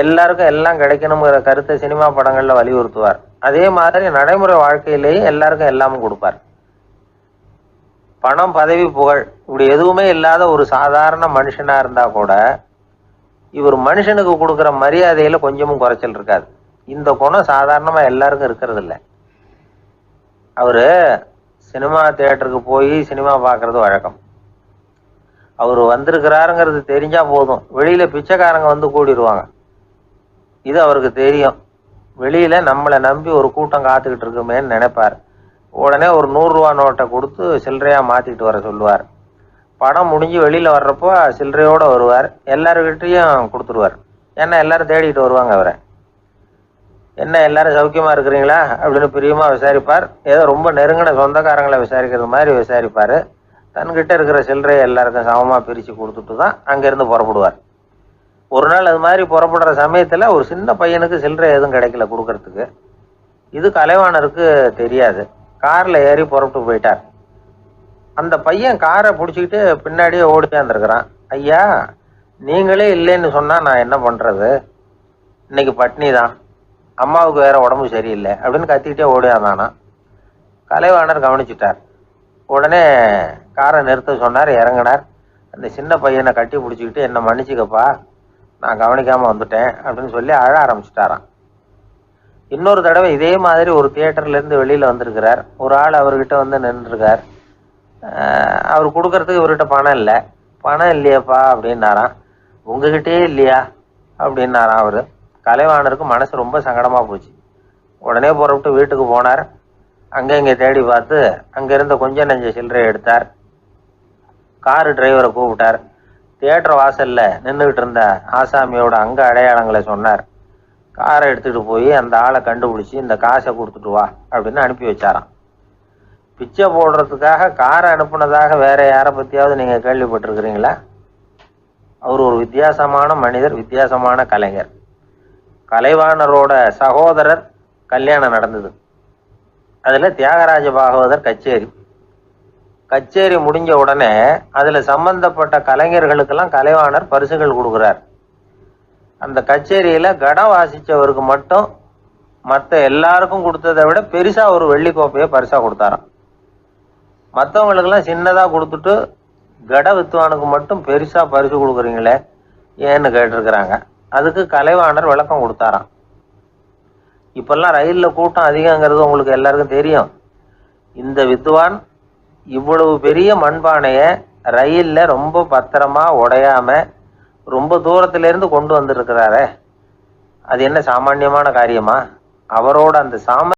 எல்லாருக்கும் எல்லாம் கிடைக்கணுங்கிற கருத்தை சினிமா படங்கள்ல வலியுறுத்துவார். அதே மாதிரி நடைமுறை வாழ்க்கையிலேயே எல்லாருக்கும் எல்லாமும் கொடுப்பார். பணம், பதவி, புகழ் இப்படி எதுவுமே இல்லாத ஒரு சாதாரண மனுஷனா இருந்தா கூட இவர் மனுஷனுக்கு கொடுக்குற மரியாதையில கொஞ்சமும் குறைச்சல் இருக்காது. இந்த குணம் சாதாரணமா எல்லாருக்கும் இருக்கிறது இல்லை. அவரு சினிமா தியேட்டருக்கு போய் சினிமா பார்க்கறது வழக்கம். அவர் வந்திருக்கிறாருங்கிறது தெரிஞ்சா போதும், வெளியில பிச்சைக்காரங்க வந்து கூடிடுவாங்க. இது அவருக்கு தெரியும். வெளியில நம்மளை நம்பி ஒரு கூட்டம் காத்துக்கிட்டு இருக்குமேன்னு நினைப்பார். உடனே ஒரு 100 ரூபா நோட்டை கொடுத்து சில்லறையா மாத்திட்டு வர சொல்லுவார். படம் முடிஞ்சு வெளியில வர்றப்போ சில்லறையோட வருவார். எல்லாருக்கிட்டையும் கொடுத்துருவார். ஏன்னா எல்லாரும் தேடிட்டு வருவாங்க அவரை. என்ன எல்லாரும் சௌக்கியமா இருக்கிறீங்களா அப்படின்னு பிரியமா விசாரிப்பார். ஏதோ ரொம்ப நெருங்கின சொந்தக்காரங்களை விசாரிக்கிறது மாதிரி விசாரிப்பாரு. தன்கிட்ட இருக்கிற சில்லறையை எல்லாருக்கும் சமமா பிரிச்சு கொடுத்துட்டு தான் அங்கிருந்து புறப்படுவார். ஒரு நாள் அது மாதிரி புறப்படுற சமயத்துல ஒரு சின்ன பையனுக்கு சில்லறை எதுவும் கிடைக்கல கொடுக்கறதுக்கு. இது கலைவாணருக்கு தெரியாது. கார்ல ஏறி புறப்பட்டு போயிட்டார். அந்த பையன் காரை பிடிச்சிக்கிட்டு பின்னாடியே ஓடியாந்துருக்கிறான். ஐயா, நீங்களே இல்லைன்னு சொன்னா நான் என்ன பண்றது? இன்னைக்கு பட்னி தான், அம்மாவுக்கு வேற உடம்பு சரியில்லை அப்படின்னு கத்திக்கிட்டே ஓடியாந்தானா. கலைவாணர் கவனிச்சுட்டார். உடனே காரை நிறுத்த சொன்னார். இறங்கினார். அந்த சின்ன பையனை கட்டி பிடிச்சிக்கிட்டு, என்னை மன்னிச்சுக்கப்பா, நான் கவனிக்காம வந்துட்டேன் அப்படின்னு சொல்லி அழ ஆரம்பிச்சுட்டாராம். இன்னொரு தடவை இதே மாதிரி ஒரு தியேட்டர்ல இருந்து வெளியில வந்திருக்கிறார். ஒரு ஆள் அவர்கிட்ட வந்து நின்றுருக்கார். அவர் கொடுக்கறதுக்கு இவர்கிட்ட பணம் இல்லை. பணம் இல்லையாப்பா அப்படின்னாராம். உங்ககிட்டயே இல்லையா அப்படின்னாராம் அவரு. கலைவாணருக்கு மனசு ரொம்ப சங்கடமா போச்சு. உடனே புறப்பட்டு வீட்டுக்கு போனார். அங்க இங்க தேடி பார்த்து அங்க இருந்த கொஞ்சம் நெஞ்ச சில்லறையை எடுத்தார். காரு டிரைவரை கூப்பிட்டார். தியேட்டர் வாசல்ல நின்றுகிட்டு இருந்த ஆசாமியோட அங்க அடையாளங்களை சொன்னார். காரை எடுத்துட்டு போய் அந்த ஆளை கண்டுபிடிச்சி இந்த காசை கொடுத்துட்டு வா அப்படின்னு அனுப்பி வச்சாராம். பிச்சை போடுறதுக்காக காரை அனுப்புனதாக வேற யாரை பத்தியாவது நீங்க கேள்விப்பட்டிருக்கிறீங்களா? அவர் ஒரு வித்தியாசமான மனிதர், வித்தியாசமான கலைஞர். கலைவாணரோட சகோதரர் கல்யாணம் நடந்தது. அதுல தியாகராஜ பாகவதர் கச்சேரி முடிஞ்ச உடனே அதுல சம்பந்தப்பட்ட கலைஞர்களுக்கெல்லாம் கலைவாணர் பரிசுகள் கொடுக்கிறார். அந்த கச்சேரியில கடம் வாசிச்சவருக்கு மட்டும் மற்ற எல்லாருக்கும் கொடுத்ததை விட பெருசா ஒரு வெள்ளி கோப்பையை பரிசா கொடுத்தாராம். மற்றவங்களுக்கெல்லாம் சின்னதா கொடுத்துட்டு கட வித்துவானுக்கு மட்டும் பெருசா பரிசு கொடுக்குறீங்களே ஏன்னு கேட்டிருக்கிறாங்க. அதுக்கு கலைவாணர் விளக்கம் கொடுத்தாராம். இப்பெல்லாம் ரயில்ல கூட்டம் அதிகங்கிறது உங்களுக்கு எல்லாருக்கும் தெரியும். இந்த வித்துவான் இவ்வளவு பெரிய மண்பானைய ரயில்ல ரொம்ப பத்திரமா உடையாம ரொம்ப தூரத்துல இருந்து கொண்டு வந்திருக்கிறாரே, அது என்ன சாமான்யமான காரியமா? அவரோட அந்த